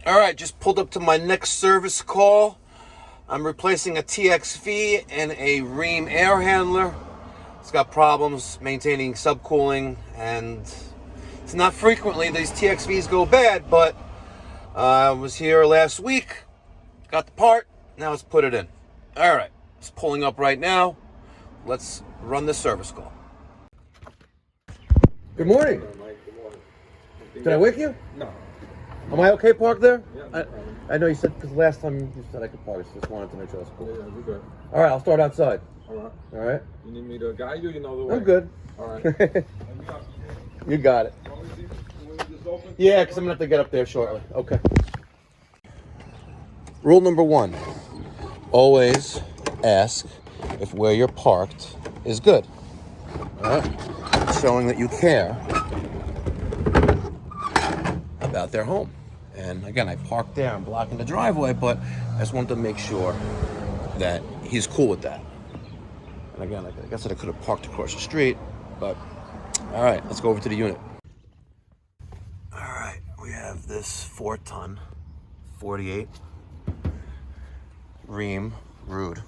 All right, just pulled up to my next service call. I'm replacing a TXV and a Ream air handler. It's got problems maintaining subcooling, and it's not frequently these TXVs go bad, but I was here last week, got the part, now let's put it in. All right, it's pulling up right now. Let's run the service call. Good morning. Mike, good morning. Did I wake you? No. Am I okay parked there? Yeah. I know you said, because last time you said I could park, so just wanted to make sure that's cool. Yeah, we're good. All right, I'll start outside. All right. All right? You need me to guide you? You know the way. I'm good. All right. You got it. Open? Yeah, because I'm going to have to get up there shortly. Okay. Rule number 1, always ask if where you're parked is good. All right? Showing that you care about their home. And again, I parked there, I'm blocking the driveway, but I just wanted to make sure that he's cool with that. And again, I guess that I could have parked across the street, but all right, let's go over to the unit. All right, we have this 4-ton, 48 Ream, Rude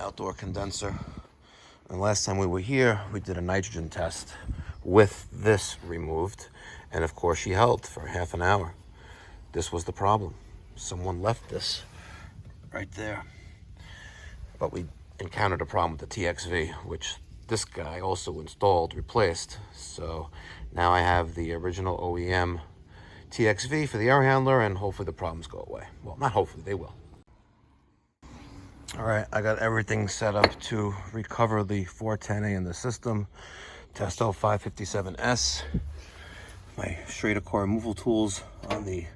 outdoor condenser. And last time we were here, we did a nitrogen test with this removed. And of course, she held for half an hour. This was the problem. Someone left this right there. But we encountered a problem with the TXV, which this guy also installed, replaced. So now I have the original OEM TXV for the air handler, and hopefully the problems go away. Well, not hopefully, they will. All right, I got everything set up to recover the 410A in the system. Testo 557S. My Schrader core removal tools on the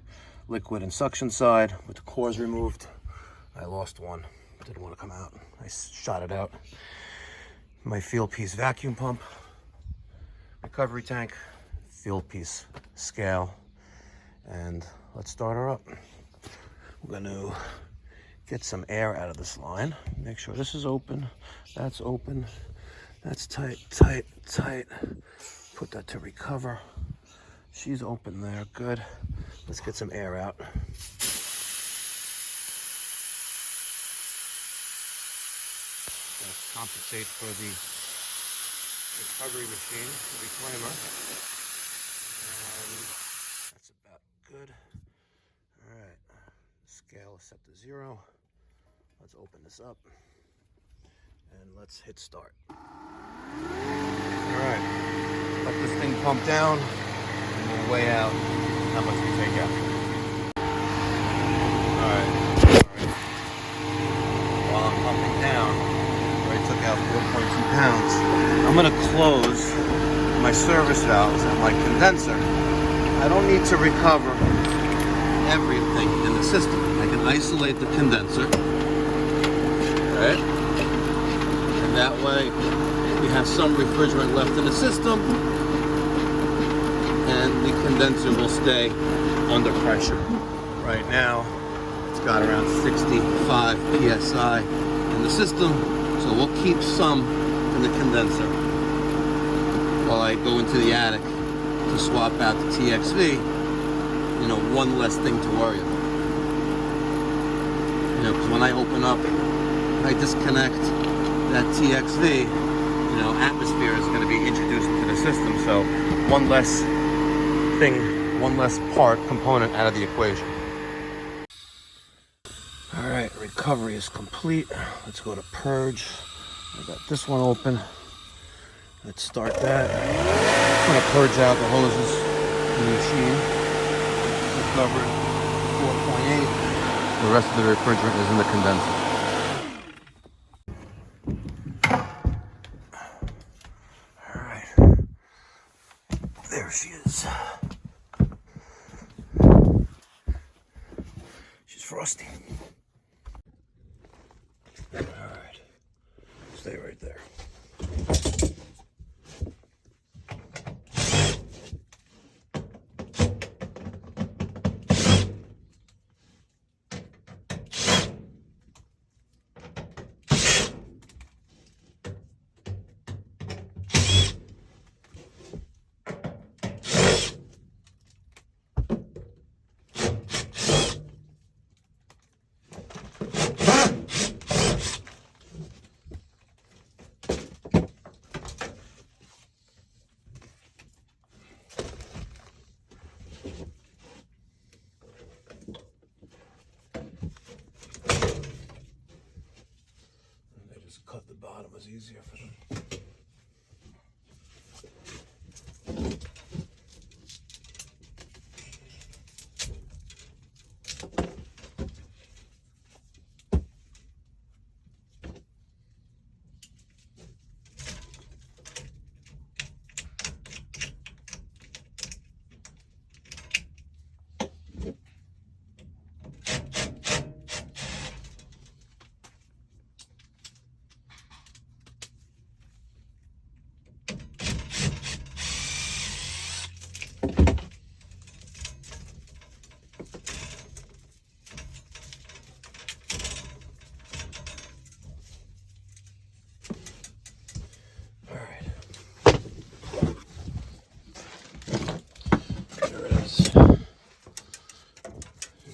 liquid and suction side with the cores removed. I lost one, didn't want to come out. I shot it out. My field piece vacuum pump, recovery tank, field piece scale, and let's start her up. We're gonna get some air out of this line. Make sure this is open, that's open, that's tight, tight, tight. Put that to recover. She's open there, good. Let's get some air out. Let's compensate for the recovery machine, the reclaimer. And that's about good. All right, scale is set to 0. Let's open this up and let's hit start. All right, let this thing pump down. We'll weigh out how much we take out. Alright. While I'm pumping down, I took out 4.2 pounds. I'm going to close my service valves and my condenser. I don't need to recover everything in the system. I can isolate the condenser. Right? And that way we have some refrigerant left in the system, and the condenser will stay under pressure. Right now, it's got around 65 PSI in the system, so we'll keep some in the condenser while I go into the attic to swap out the TXV. You know, one less thing to worry about. You know, because when I open up, I disconnect that TXV, you know, atmosphere is going to be introduced into the system, so one less thing, one less component out of the equation. All right, recovery is complete. Let's go to purge. I got this one open. Let's start that. I'm gonna purge out the hoses in the machine. Recovery 4.8. The rest of the refrigerant is in the condenser. All right, there she is. She's frosty. All right, stay right there. was easier for them.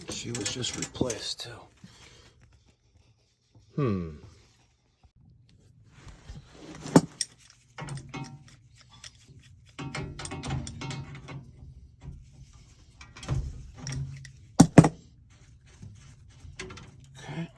She was just replaced too. Okay.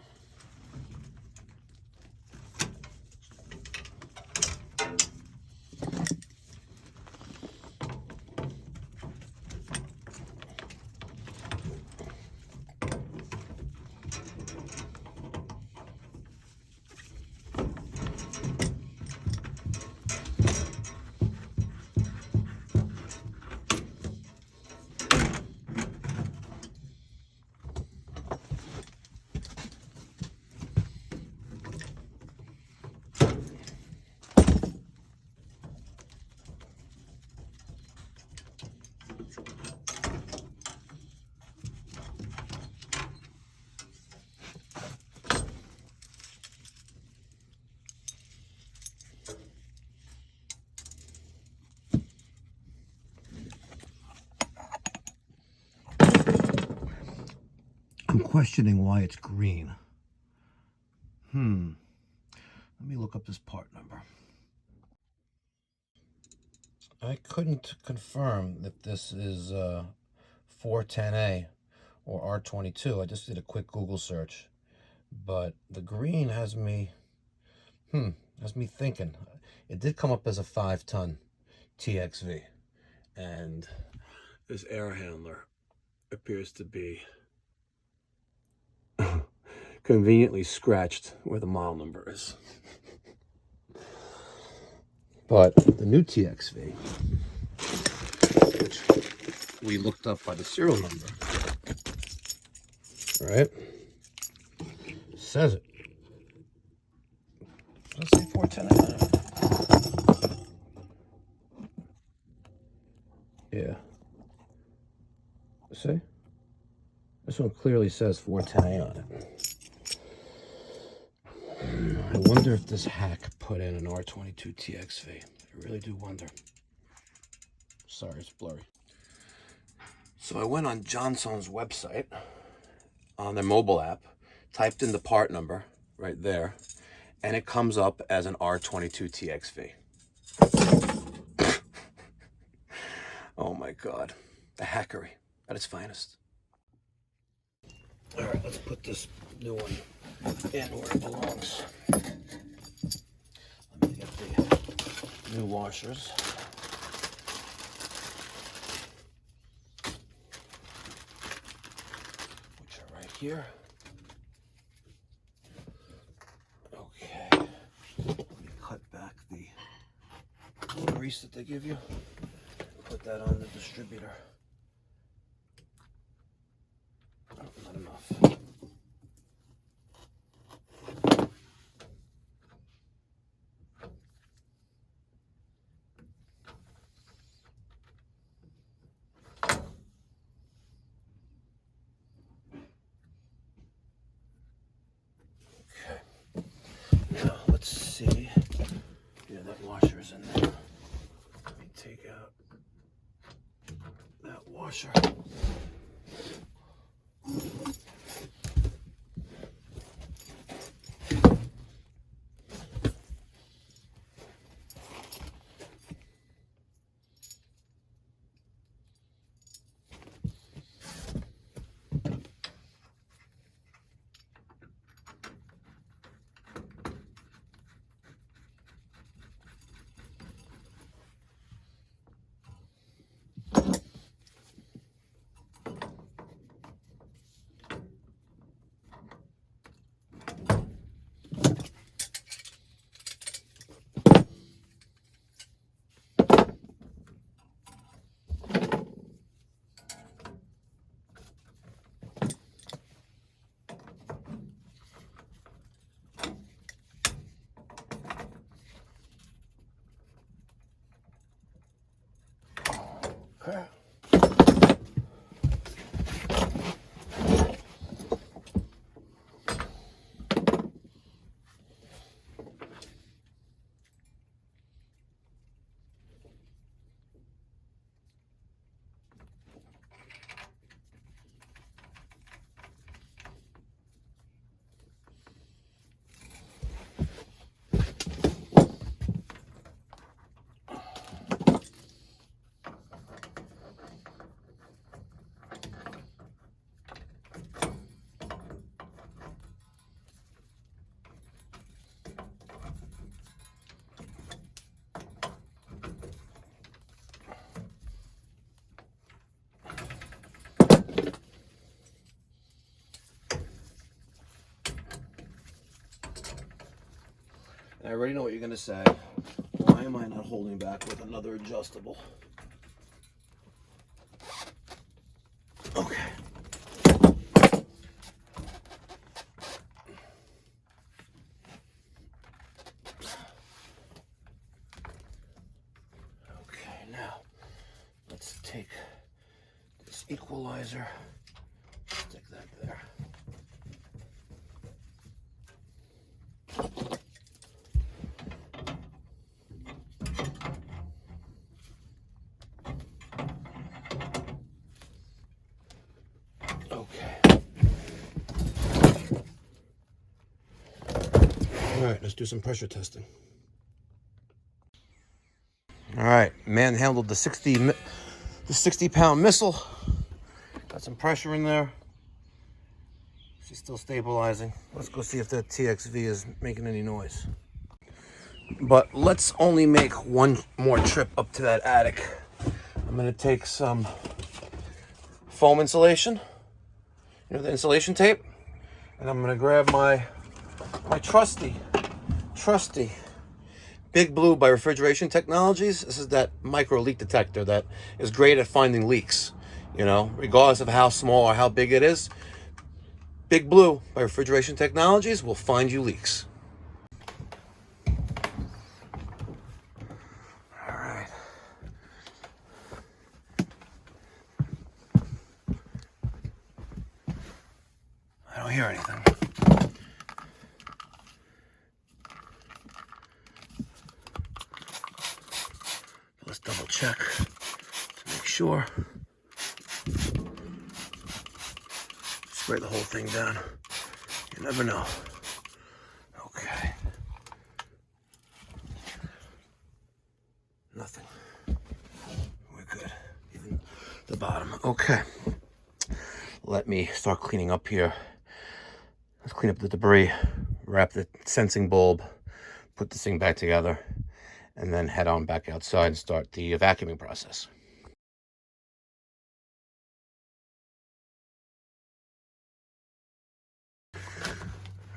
I'm questioning why it's green. Let me look up this part number. I couldn't confirm that this is 410A or R22. I just did a quick Google search. But the green has me thinking. It did come up as a 5-ton TXV. And this air handler appears to be conveniently scratched where the model number is. But the new TXV, which we looked up by the serial number, right, says it. Let's say 410. Yeah. See? This one clearly says 410A on it. I wonder if this hack put in an R22 TXV. I really do wonder. Sorry, it's blurry. So I went on Johnson's website, on their mobile app, typed in the part number right there, and it comes up as an R22 TXV. Oh my God. The hackery at its finest. All right, let's put this new one in where it belongs. Let me get the new washers. Which are right here. Okay. Let me cut back the grease that they give you. Put that on the distributor. Oh, not enough. Now, let's see. Yeah, that washer's in there. Let me take out that washer. Okay. I already know what you're going to say. Why am I not holding back with another adjustable? Okay. Okay, now let's take this equalizer, stick that there. All right, let's do some pressure testing. All right, manhandled the 60-pound missile. Got some pressure in there. She's still stabilizing. Let's go see if the TXV is making any noise. But let's only make one more trip up to that attic. I'm gonna take some foam insulation, the insulation tape, and I'm gonna grab my trusty Big Blue by Refrigeration Technologies. This is that micro leak detector that is great at finding leaks, regardless of how small or how big it is. Big Blue by Refrigeration Technologies will find you leaks. All right. I don't hear anything. Let's double check to make sure. Spray the whole thing down. You never know. Okay. Nothing. We're good. Even the bottom. Okay. Let me start cleaning up here. Let's clean up the debris, wrap the sensing bulb, put this thing back together, and then head on back outside and start the vacuuming process.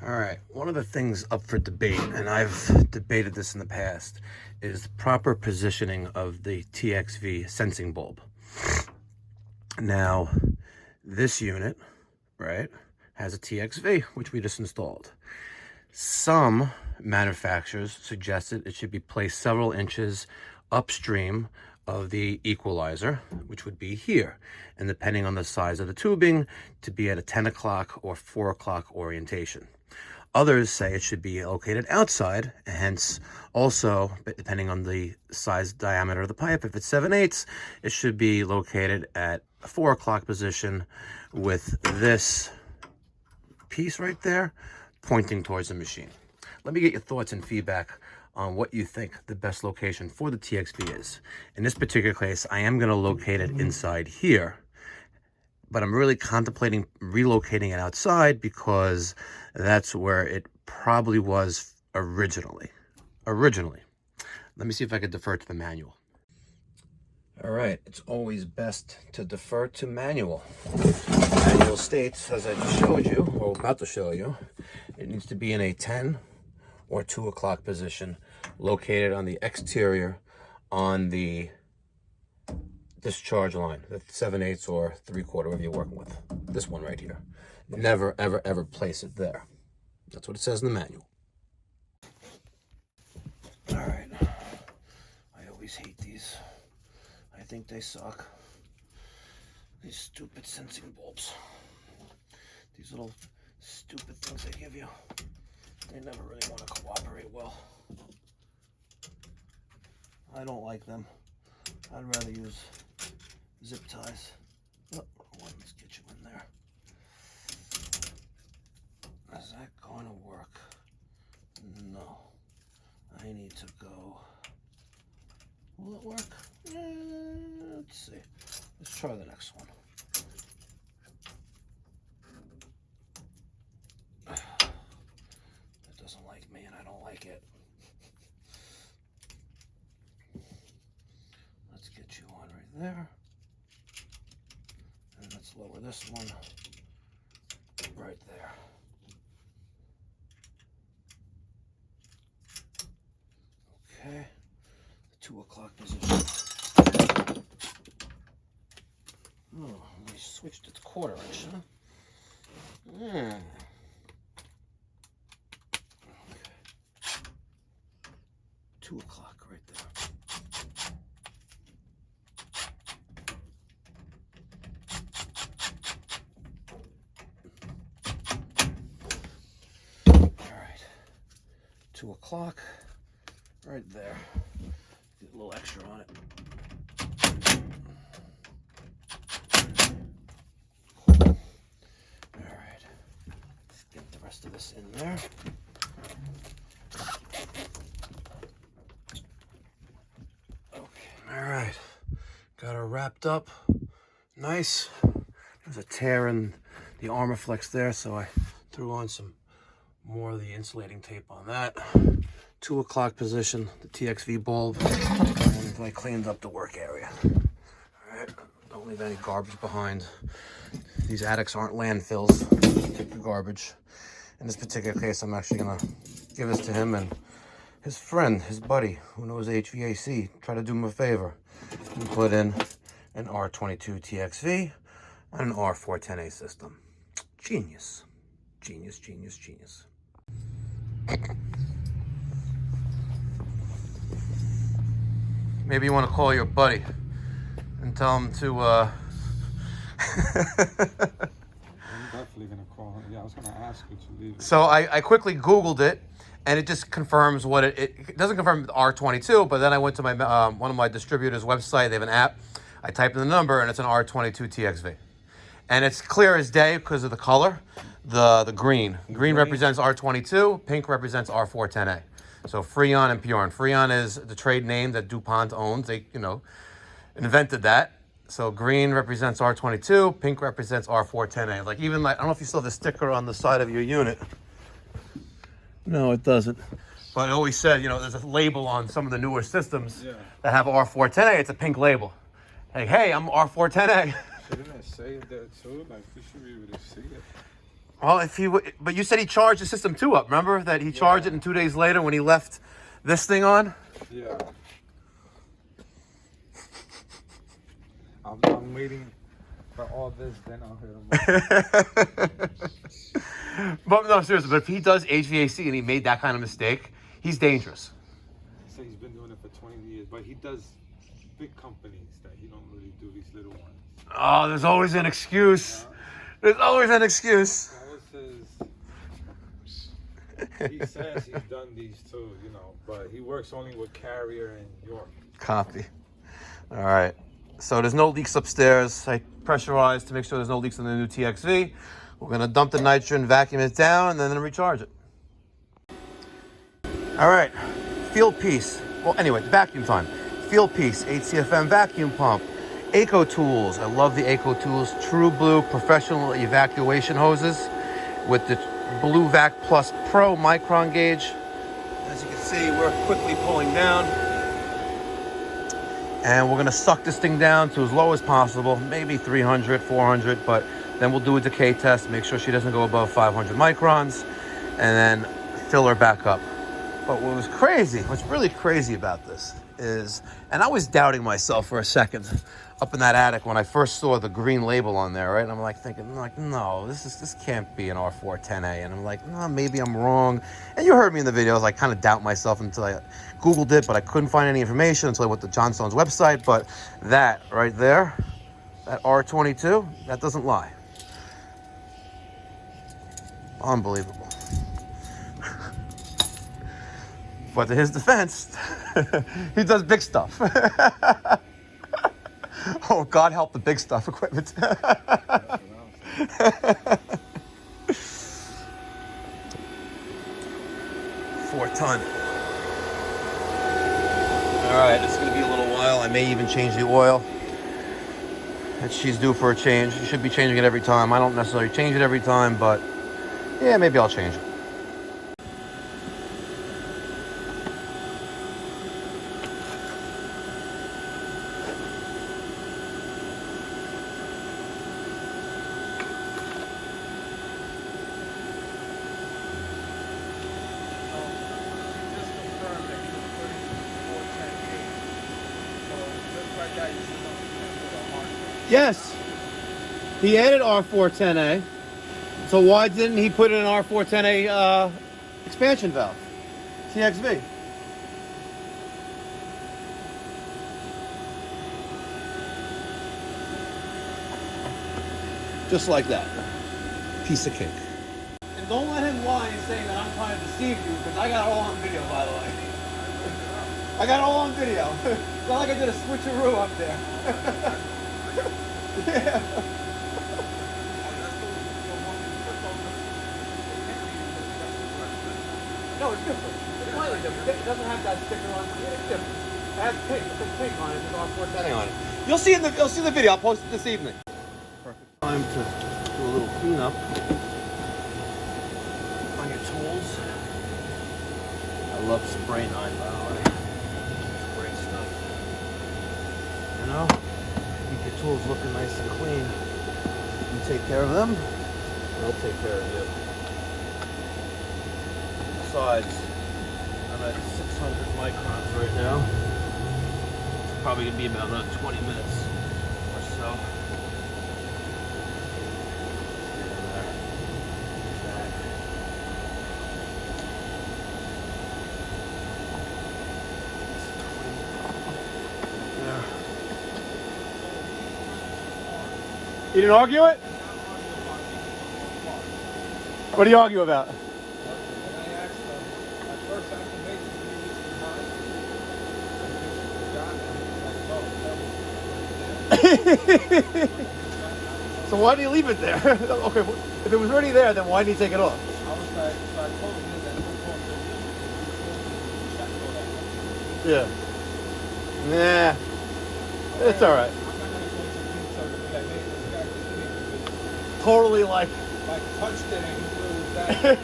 All right, one of the things up for debate, and I've debated this in the past, is the proper positioning of the TXV sensing bulb. Now, this unit, right, has a TXV, which we just installed. Some manufacturers suggested it should be placed several inches upstream of the equalizer, which would be here, and depending on the size of the tubing, to be at a 10 o'clock or 4 o'clock orientation. Others say it should be located outside, hence also, depending on the size diameter of the pipe, if it's 7/8, it should be located at a 4 o'clock position with this piece right there pointing towards the machine. Let me get your thoughts and feedback on what you think the best location for the TXV is. In this particular case, I am going to locate it inside here, but I'm really contemplating relocating it outside because that's where it probably was originally. Let me see if I could defer to the manual. All right, it's always best to defer to manual. Manual states, as I showed you, or about to show you, it needs to be in a 10 or 2 o'clock position, located on the exterior on the discharge line, the 7/8 or 3/4, whatever you're working with. This one right here. Never, ever, ever place it there. That's what it says in the manual. All right. I always hate these. I think they suck. These stupid sensing bulbs. These little stupid things they give you. They never really want to cooperate well. I don't like them. I'd rather use zip ties. Oh, let's get you in there. Is that going to work? No. I need to go. Will it work? Let's see. Let's try the next one. It doesn't like me and I don't like it. Let's get you on right there. And let's lower this one right there. Okay. The 2 o'clock position. Oh, we switched it to 1/4 inch, huh? Okay. 2 o'clock right there. All right. 2 o'clock right there. Get a little extra on it. Of this in there. Okay, all right, got her wrapped up nice. There's a tear in the armor flex there, so I threw on some more of the insulating tape on that. 2 o'clock position, the TXV bulb, and I cleaned up the work area. All right, don't leave any garbage behind. These attics aren't landfills. Take the garbage. In this particular case, I'm actually gonna give this to him and his friend, his buddy, who knows HVAC. Try to do him a favor and put in an R22 TXV and an R410A system. Genius. Genius, genius, genius. Maybe you want to call your buddy and tell him to I'm definitely gonna call him. Yeah, I was gonna ask you to leave it. So I quickly Googled it, and it just confirms what it doesn't confirm R22, but then I went to my one of my distributors' website. They have an app. I typed in the number, and it's an R22 TXV. And it's clear as day because of the color. The green. Green represents R22, pink represents R410A. So Freon and Pure. Freon is the trade name that DuPont owns. They, invented that. So green represents R22, pink represents R410A. Like even I don't know if you saw the sticker on the side of your unit. No, it doesn't. But it always said, there's a label on some of the newer systems that have R410A. It's a pink label. Hey, I'm R410A. Shouldn't I say it there too? Like, we should be able to see it. Well, but you said he charged the system 2 up. Remember that he charged it, and 2 days later when he left this thing on? Yeah. I'm waiting for all this, then I'll hit him. But no, seriously, but if he does HVAC and he made that kind of mistake, he's dangerous. He said he's been doing it for 20 years, but he does big companies that he don't really do these little ones. Oh, there's always an excuse. There's always an excuse. That was his... He says he's done these too, but he works only with Carrier in York. Copy. All right. So there's no leaks upstairs. I pressurized to make sure there's no leaks in the new TXV. We're going to dump the nitrogen, vacuum it down, and then recharge it. All right. Field piece. Well, anyway, vacuum time. Field piece, HCFM vacuum pump. Eco Tools. I love the Eco Tools. True Blue professional evacuation hoses with the Blue Vac Plus Pro micron gauge. As you can see, we're quickly pulling down. And we're going to suck this thing down to as low as possible, maybe 300, 400, but then we'll do a decay test, make sure she doesn't go above 500 microns, and then fill her back up. But what was crazy, what's really crazy about this is, and I was doubting myself for a second up in that attic when I first saw the green label on there, right? And I'm thinking, no, this can't be an R410A. And I'm like, no, maybe I'm wrong. And you heard me in the videos, I kind of doubt myself until I Googled it, but I couldn't find any information until I went to John Stone's website. But that right there That R22, that doesn't lie. Unbelievable. But to his defense, he does big stuff. Oh, God help the big stuff equipment. 4-ton. All right, it's gonna be a little while. I may even change the oil. And she's due for a change. You should be changing it every time. I don't necessarily change it every time, but yeah, maybe I'll change it. Yes, he added R410A. So why didn't he put in an R410A expansion valve? TXV. Just like that. Piece of cake. And don't let him lie and say that I'm trying to deceive you, because I got it all on video, by the way. I got it all on video. It's not like I did a switcheroo up there. Yeah. No, it's different. It's slightly different. It doesn't have that sticker on it. It's different. It has pink. It says pink on it. It's R410A on it. You'll see the video. I'll post it this evening. Perfect time to do a little cleanup on your tools. I love spray 9, by the way. It's great stuff. You know? Keep your tools looking nice and clean. You take care of them, they'll take care of you. Besides, I'm at 600 microns right now. It's probably gonna be about another 20 minutes or so. You didn't argue it? What do you argue about? So why do you leave it there? Okay, if it was already there, then why did he take it off? Yeah. Nah. It's all right. Totally like touched it and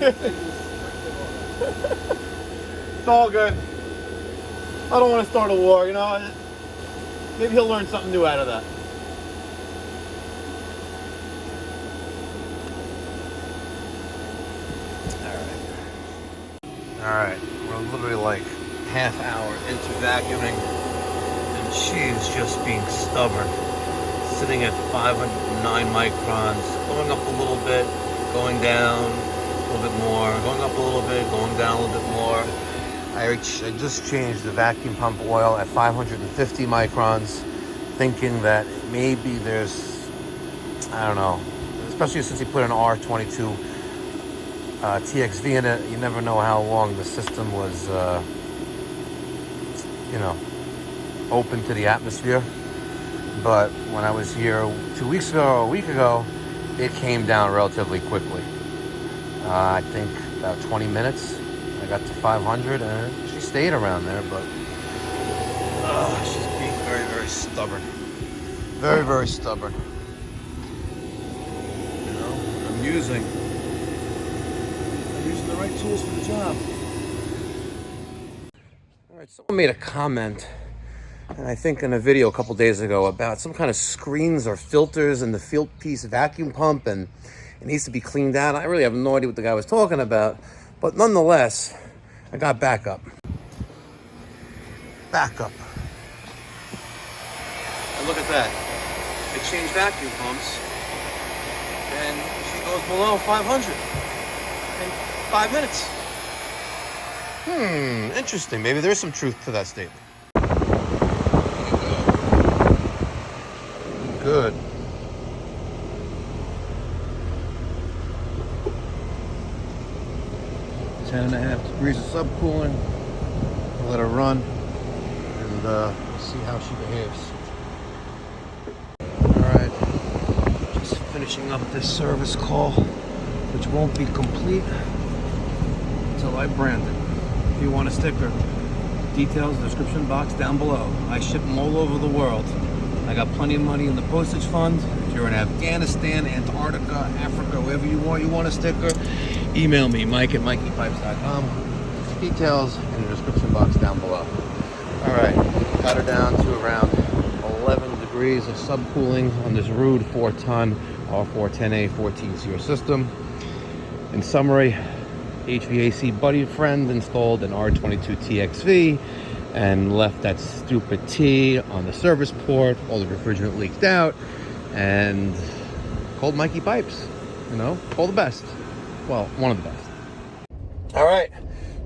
it's all good. I don't want to start a war, you know. Maybe he'll learn something new out of that. All right, we're literally like half hour into vacuuming, and she's just being stubborn. Sitting at 509 microns, going up a little bit, going down a little bit more, going up a little bit, going down a little bit more. I just changed the vacuum pump oil at 550 microns, thinking that maybe there's, I don't know, especially since he put an R22 TXV in it, you never know how long the system was, you know, open to the atmosphere. But when I was here 2 weeks ago or a week ago, it came down relatively quickly. I think about 20 minutes. I got to 500 and she stayed around there, but she's being very, very stubborn. Very, very stubborn. You know, I'm using the right tools for the job. All right, someone made a comment, and I think in a video a couple days ago, about some kind of screens or filters in the field piece vacuum pump, and it needs to be cleaned out. I really have no idea what the guy was talking about, but nonetheless, I got backup. Backup. And look at that. I changed vacuum pumps, and she goes below 500 in 5 minutes. Interesting. Maybe there's some truth to that statement. Good. 10.5 degrees of subcooling. Let her run and see how she behaves. Alright, just finishing up this service call, which won't be complete until I brand it. If you want a sticker, details in the description box down below. I ship them all over the world. I got plenty of money in the postage fund. If you're in Afghanistan, Antarctica, Africa, wherever you want a sticker, email me, Mike at mikeypipes.com. Details in the description box down below. Alright, got her down to around 11 degrees of subcooling on this Rude 4-ton R410A 14-SEER system. In summary, HVAC buddy friend installed an R22 TXV and left that stupid T on the service port. All the refrigerant leaked out and called Mikey Pipes. You know, all the best. Well, one of the best. All right,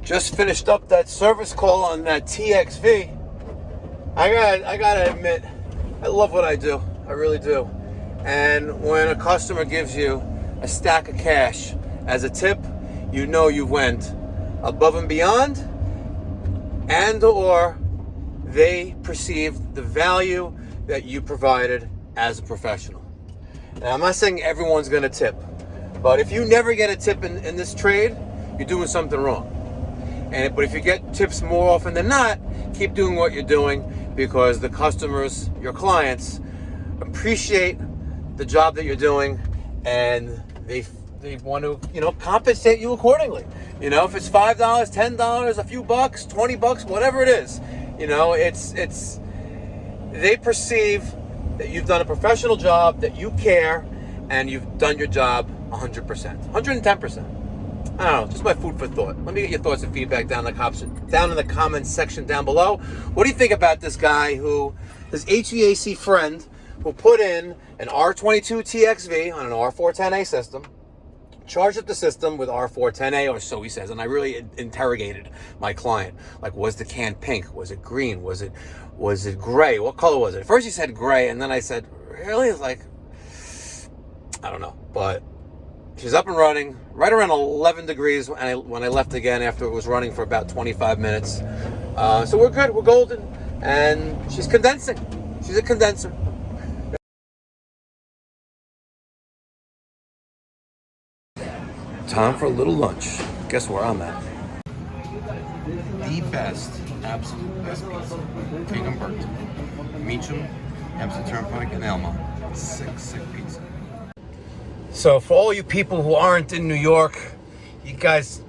just finished up that service call on that TXV. I gotta admit, I love what I do. I really do. And when a customer gives you a stack of cash as a tip, you know you went above and beyond, and or they perceived the value that you provided as a professional. Now, I'm not saying everyone's gonna tip, but if you never get a tip in this trade, you're doing something wrong. But if you get tips more often than not, keep doing what you're doing, because the customers, your clients, appreciate the job that you're doing, and they want to, compensate you accordingly. If it's $5, $10, a few bucks, $20, whatever it is, it's they perceive that you've done a professional job, that you care, and you've done your job 100%, 110%. I don't know, just my food for thought. Let me get your thoughts and feedback down in the comments section down below. What do you think about this guy this HVAC friend who put in an R22 TXV on an R410A system, charged up the system with R410A, or so he says, and I really interrogated my client. Like, was the can pink? Was it green? Was it gray? What color was it? At first he said gray, and then I said, really? It's like, I don't know, but she's up and running right around 11 degrees when I left again after it was running for about 25 minutes. So we're good, we're golden, and she's condensing. She's a condenser. Time for a little lunch. Guess where I'm at? The best, absolute best pizza. King and Bert. Meacham, Hempstead Turnpike, and Elmo. Sick pizza. So for all you people who aren't in New York, you guys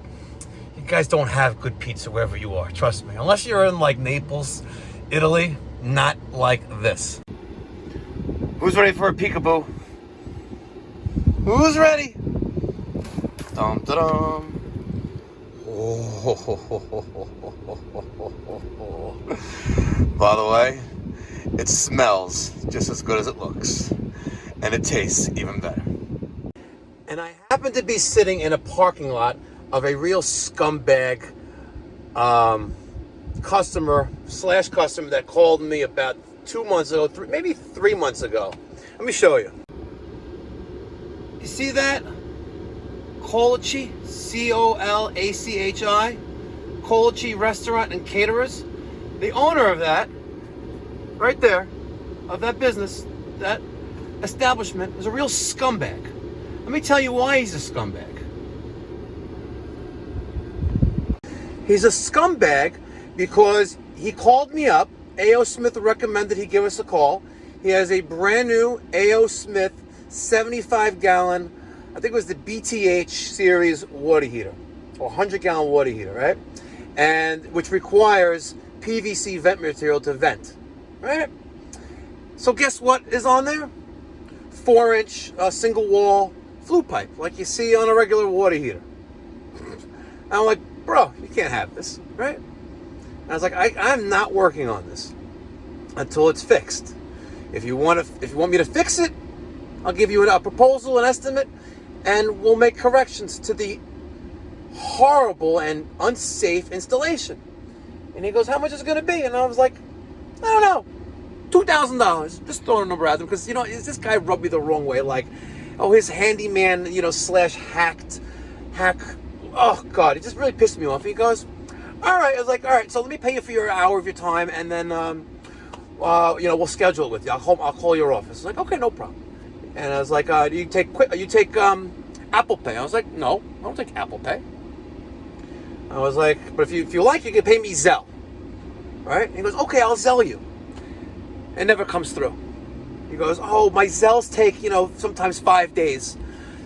don't have good pizza wherever you are. Trust me. Unless you're in like Naples, Italy, not like this. Who's ready for a peekaboo? Who's ready? Dum da dum. By the way, it smells just as good as it looks, and it tastes even better. And I happen to be sitting in a parking lot of a real scumbag customer that called me about 2 months ago, maybe 3 months ago. Let me show you. You see that? Colachi, Colachi, Colachi Restaurant and Caterers. The owner of that, right there, of that business, that establishment, is a real scumbag. Let me tell you why he's a scumbag. He's a scumbag because he called me up. A.O. Smith recommended he give us a call. He has a brand new A.O. Smith 75-gallon, I think it was the BTH series water heater, or 100-gallon water heater, right? And which requires PVC vent material to vent, right? So guess what is on there? 4-inch single wall flue pipe, like you see on a regular water heater. And I'm like, bro, you can't have this, right? And I was like, I'm not working on this until it's fixed. If you want me to fix it, I'll give you a proposal, an estimate, and we'll make corrections to the horrible and unsafe installation. And he goes, how much is it going to be? And I was like, I don't know, $2,000. Just throwing a number at him because, this guy rubbed me the wrong way. Like, oh, his handyman, / hack oh God, it just really pissed me off. He goes, all right. I was like, all right, so let me pay you for your hour of your time, and then, we'll schedule it with you. I'll call your office. I was like, okay, no problem. And I was like, do you take Apple Pay? I was like, no, I don't take Apple Pay. I was like, but if you like, you can pay me Zelle. Right? And he goes, okay, I'll Zelle you. It never comes through. He goes, oh, my Zelles take, sometimes 5 days.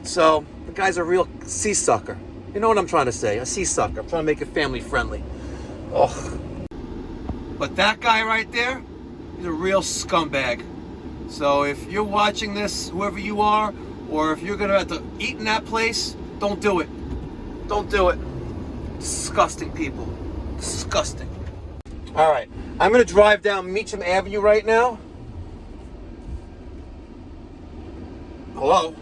So the guy's a real sea sucker. You know what I'm trying to say? A sea sucker. I'm trying to make it family friendly. Ugh. But that guy right there, he's a real scumbag. So if you're watching this, whoever you are, or if you're going to have to eat in that place, don't do it. Don't do it. Disgusting people. Disgusting. All right. I'm going to drive down Meacham Avenue right now. Hello?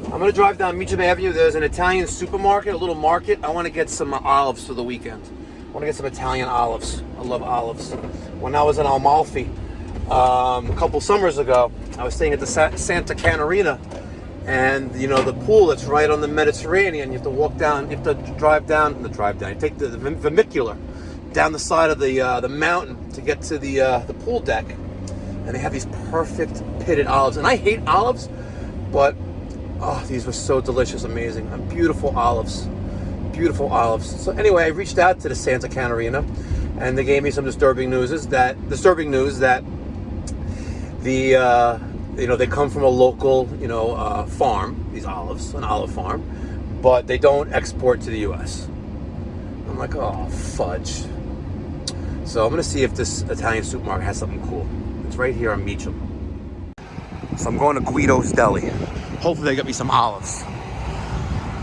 I'm going to drive down Meacham Avenue. There's an Italian supermarket, a little market. I want to get some olives for the weekend. I want to get some Italian olives. I love olives. When I was in Amalfi a couple summers ago, I was staying at the Santa Catarina, and the pool that's right on the Mediterranean. You have to walk down. You have to drive down. You take the vermicular down the side of the mountain to get to the pool deck, and they have these perfect pitted olives. And I hate olives, but these were so delicious, amazing, beautiful olives. Beautiful olives. So anyway, I reached out to the Santa Catarina, and they gave me some disturbing news that they come from a local farm, these olives, an olive farm, but they don't export to the U.S. I'm like, oh fudge. So I'm gonna see if this Italian supermarket has something cool. It's right here on Meacham. So I'm going to Guido's Deli. Hopefully they get me some olives.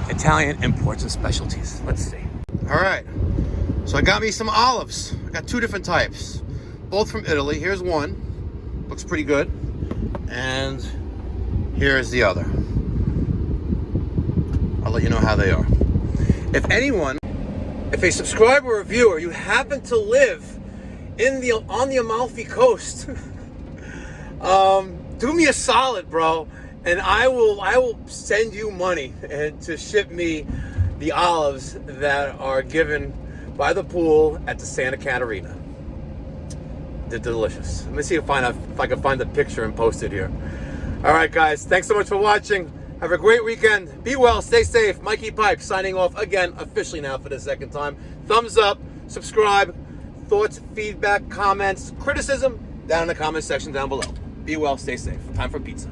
Italian imports and specialties. Let's see. All right. So I got me some olives. I got two different types, both from Italy. Here's one. Looks pretty good. And here's the other. I'll let you know how they are. If a subscriber or viewer, you happen to live on the Amalfi Coast, do me a solid, bro. And I will send you money to ship me the olives that are given by the pool at the Santa Catarina. They're delicious. Let me see if I can find the picture and post it here. All right, guys. Thanks so much for watching. Have a great weekend. Be well. Stay safe. Mikey Pipes signing off again, officially now for the second time. Thumbs up. Subscribe. Thoughts, feedback, comments, criticism down in the comment section down below. Be well. Stay safe. Time for pizza.